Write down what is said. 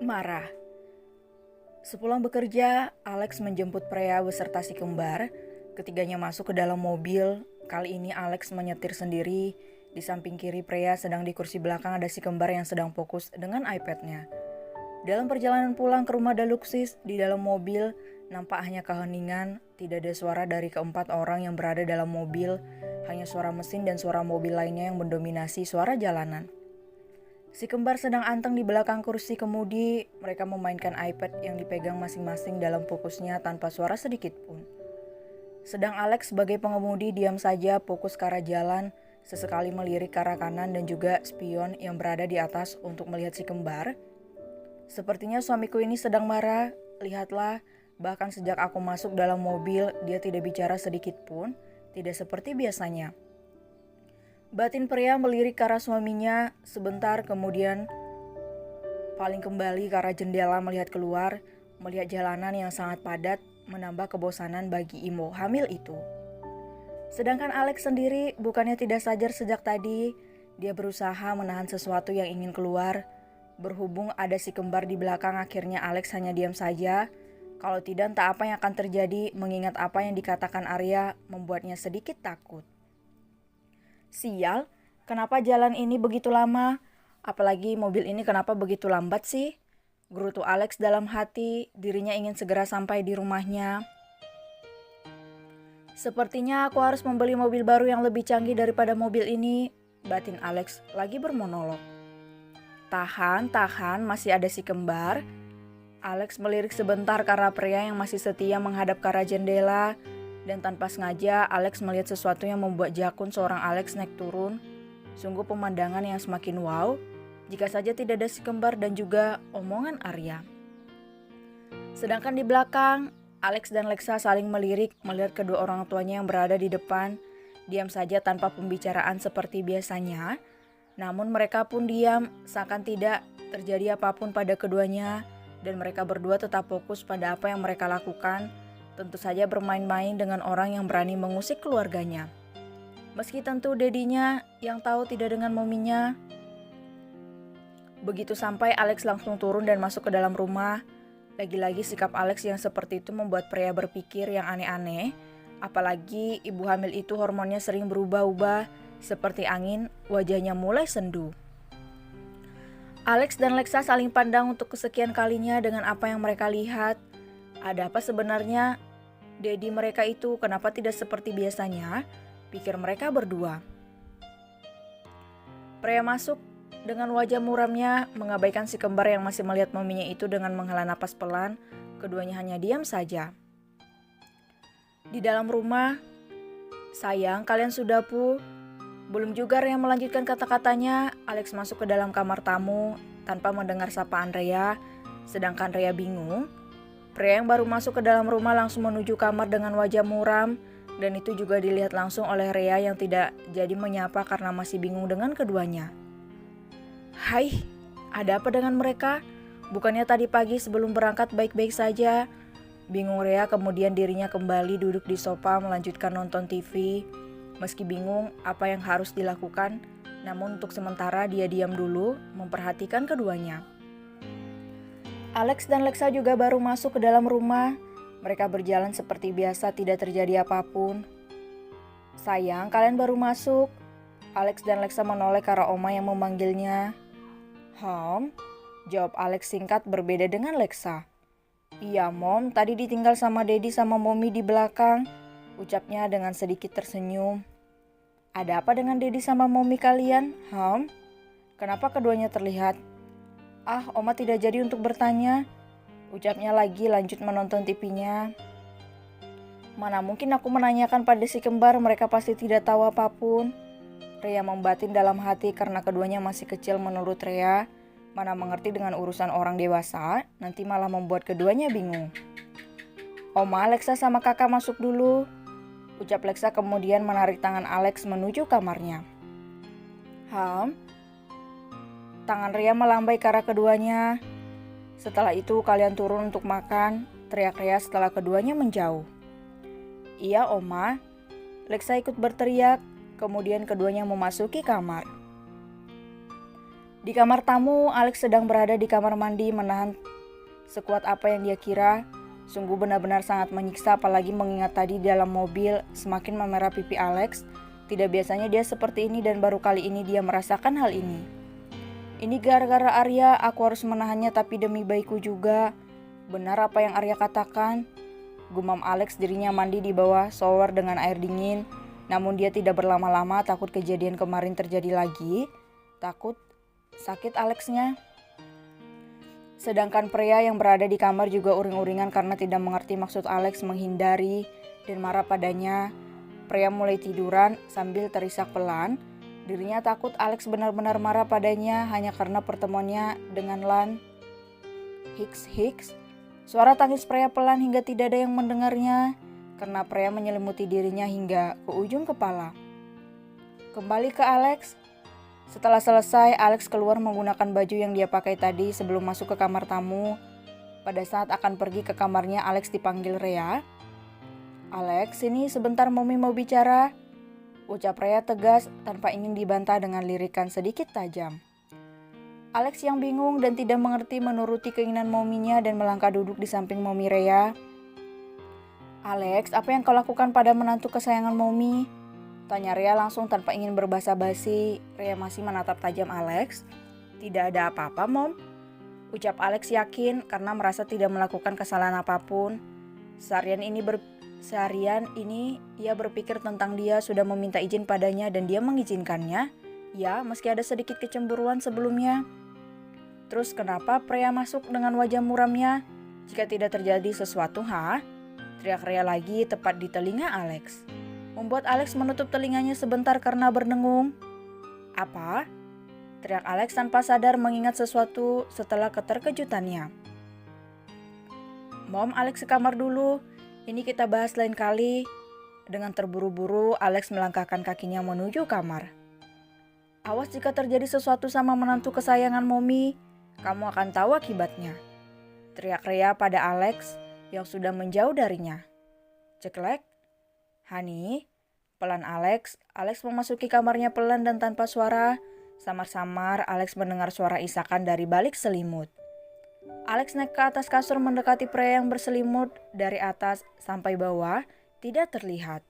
Marah. Sepulang bekerja, Alex menjemput Freya beserta si kembar. Ketiganya masuk ke dalam mobil. Kali ini Alex menyetir sendiri. Di samping kiri Freya, sedang di kursi belakang ada si kembar yang sedang fokus dengan iPad-nya. Dalam perjalanan pulang ke rumah Deluxis, di dalam mobil nampak hanya keheningan. Tidak ada suara dari keempat orang yang berada dalam mobil. Hanya suara mesin dan suara mobil lainnya yang mendominasi suara jalanan. Si kembar sedang anteng di belakang kursi kemudi. Mereka memainkan iPad yang dipegang masing-masing dalam fokusnya tanpa suara sedikit pun. Sedang Alex sebagai pengemudi diam saja fokus ke arah jalan, sesekali melirik ke arah kanan dan juga spion yang berada di atas untuk melihat si kembar. Sepertinya suamiku ini sedang marah. Lihatlah, bahkan sejak aku masuk dalam mobil, dia tidak bicara sedikit pun, tidak seperti biasanya. Batin pria melirik ke arah suaminya, sebentar kemudian paling kembali ke arah jendela melihat keluar, melihat jalanan yang sangat padat, menambah kebosanan bagi Imo hamil itu. Sedangkan Alex sendiri bukannya tidak sadar sejak tadi, dia berusaha menahan sesuatu yang ingin keluar. Berhubung ada si kembar di belakang, akhirnya Alex hanya diam saja. Kalau tidak, entah apa yang akan terjadi, mengingat apa yang dikatakan Arya membuatnya sedikit takut. Sial, kenapa jalan ini begitu lama? Apalagi mobil ini kenapa begitu lambat sih? Gerutu Alex dalam hati, dirinya ingin segera sampai di rumahnya. Sepertinya aku harus membeli mobil baru yang lebih canggih daripada mobil ini, batin Alex lagi bermonolog. Tahan, masih ada si kembar. Alex melirik sebentar ke arah pria yang masih setia menghadap ke arah jendela. Dan tanpa sengaja, Alex melihat sesuatu yang membuat jakun seorang Alex naik turun. Sungguh pemandangan yang semakin wow, jika saja tidak ada si kembar dan juga omongan Arya. Sedangkan di belakang, Alex dan Lexa saling melirik melihat kedua orang tuanya yang berada di depan. Diam saja tanpa pembicaraan seperti biasanya. Namun mereka pun diam, seakan tidak terjadi apapun pada keduanya. Dan mereka berdua tetap fokus pada apa yang mereka lakukan. Tentu saja bermain-main dengan orang yang berani mengusik keluarganya. Meski tentu dedinya yang tahu tidak dengan mominya. Begitu sampai, Alex langsung turun dan masuk ke dalam rumah. Lagi-lagi sikap Alex yang seperti itu membuat pria berpikir yang aneh-aneh. Apalagi ibu hamil itu hormonnya sering berubah-ubah. Seperti angin, wajahnya mulai sendu. Alex dan Lexa saling pandang untuk kesekian kalinya dengan apa yang mereka lihat. Ada apa sebenarnya? Dedi mereka itu kenapa tidak seperti biasanya? Pikir mereka berdua. Pria masuk dengan wajah muramnya, mengabaikan si kembar yang masih melihat mominya itu dengan menghela napas pelan. Keduanya hanya diam saja. Di dalam rumah, sayang kalian sudah pu. Belum juga Rhea melanjutkan kata-katanya, Alex masuk ke dalam kamar tamu tanpa mendengar sapaan Rhea. Sedangkan Rhea bingung. Pria yang baru masuk ke dalam rumah langsung menuju kamar dengan wajah muram, dan itu juga dilihat langsung oleh Rhea yang tidak jadi menyapa karena masih bingung dengan keduanya. Hai, ada apa dengan mereka? Bukannya tadi pagi sebelum berangkat baik-baik saja? Bingung Rhea, kemudian dirinya kembali duduk di sofa melanjutkan nonton TV. Meski bingung apa yang harus dilakukan, namun untuk sementara dia diam dulu memperhatikan keduanya. Alex dan Lexa juga baru masuk ke dalam rumah. Mereka berjalan seperti biasa, tidak terjadi apapun. Sayang, kalian baru masuk. Alex dan Lexa menoleh ke arah Oma yang memanggilnya. Jawab Alex singkat berbeda dengan Lexa. Iya, Mom, tadi ditinggal sama Dedi sama Mommy di belakang, ucapnya dengan sedikit tersenyum. Ada apa dengan Dedi sama Mommy kalian? Kenapa keduanya terlihat? Oma tidak jadi untuk bertanya, ucapnya lagi lanjut menonton TV-nya. Mana mungkin aku menanyakan pada si kembar, mereka pasti tidak tahu apapun. Rhea membatin dalam hati karena keduanya masih kecil menurut Rhea. Mana mengerti dengan urusan orang dewasa, nanti malah membuat keduanya bingung. Oma, Lexa sama kakak masuk dulu, ucap Lexa kemudian menarik tangan Alex menuju kamarnya. Tangan Rea melambai ke arah keduanya. "Setelah itu kalian turun untuk makan," teriak Rea setelah keduanya menjauh. "Iya, Oma." Lexa ikut berteriak, kemudian keduanya memasuki kamar. Di kamar tamu, Alex sedang berada di kamar mandi menahan sekuat apa yang dia kira. Sungguh benar-benar sangat menyiksa, apalagi mengingat tadi di dalam mobil semakin memerah pipi Alex. Tidak biasanya dia seperti ini dan baru kali ini dia merasakan hal ini. "Ini gara-gara Arya, aku harus menahannya tapi demi baikku juga." "Benar apa yang Arya katakan," gumam Alex. Dirinya mandi di bawah shower dengan air dingin. Namun dia tidak berlama-lama, takut kejadian kemarin terjadi lagi. Takut sakit Alexnya. Sedangkan pria yang berada di kamar juga uring-uringan karena tidak mengerti maksud Alex menghindari dan marah padanya. Pria mulai tiduran sambil terisak pelan. Dirinya takut Alex benar-benar marah padanya hanya karena pertemuannya dengan Lan. Hiks. Suara tangis pria pelan hingga tidak ada yang mendengarnya karena pria menyelimuti dirinya hingga ke ujung kepala. Kembali ke Alex. Setelah selesai, Alex keluar menggunakan baju yang dia pakai tadi sebelum masuk ke kamar tamu. Pada saat akan pergi ke kamarnya, Alex dipanggil Rea. "Alex, sini sebentar, Mommy mau bicara," ucap Rea tegas tanpa ingin dibantah dengan lirikan sedikit tajam. Alex yang bingung dan tidak mengerti menuruti keinginan mominya dan melangkah duduk di samping Mommy Rea. "Alex, apa yang kau lakukan pada menantu kesayangan Mommy?" tanya Rea langsung tanpa ingin berbasa-basi. Rea masih menatap tajam Alex. "Tidak ada apa-apa, Mom," ucap Alex yakin karena merasa tidak melakukan kesalahan apapun. Seharian ini ia berpikir tentang dia sudah meminta izin padanya dan dia mengizinkannya. Ya, meski ada sedikit kecemburuan sebelumnya. "Terus kenapa pria masuk dengan wajah muramnya? Jika tidak terjadi sesuatu, teriak Rea lagi tepat di telinga Alex. Membuat Alex menutup telinganya sebentar karena berdengung. "Apa?" teriak Alex tanpa sadar mengingat sesuatu setelah keterkejutannya. "Mom, Alex ke kamar dulu. Ini kita bahas lain kali." Dengan terburu-buru, Alex melangkahkan kakinya menuju kamar. "Awas jika terjadi sesuatu sama menantu kesayangan Mommy, kamu akan tahu akibatnya," teriak Rea pada Alex yang sudah menjauh darinya. Ceklek. "Hani," pelan Alex. Alex memasuki kamarnya pelan dan tanpa suara. Samar-samar Alex mendengar suara isakan dari balik selimut. Alex naik ke atas kasur mendekati pria yang berselimut. Dari atas sampai bawah tidak terlihat.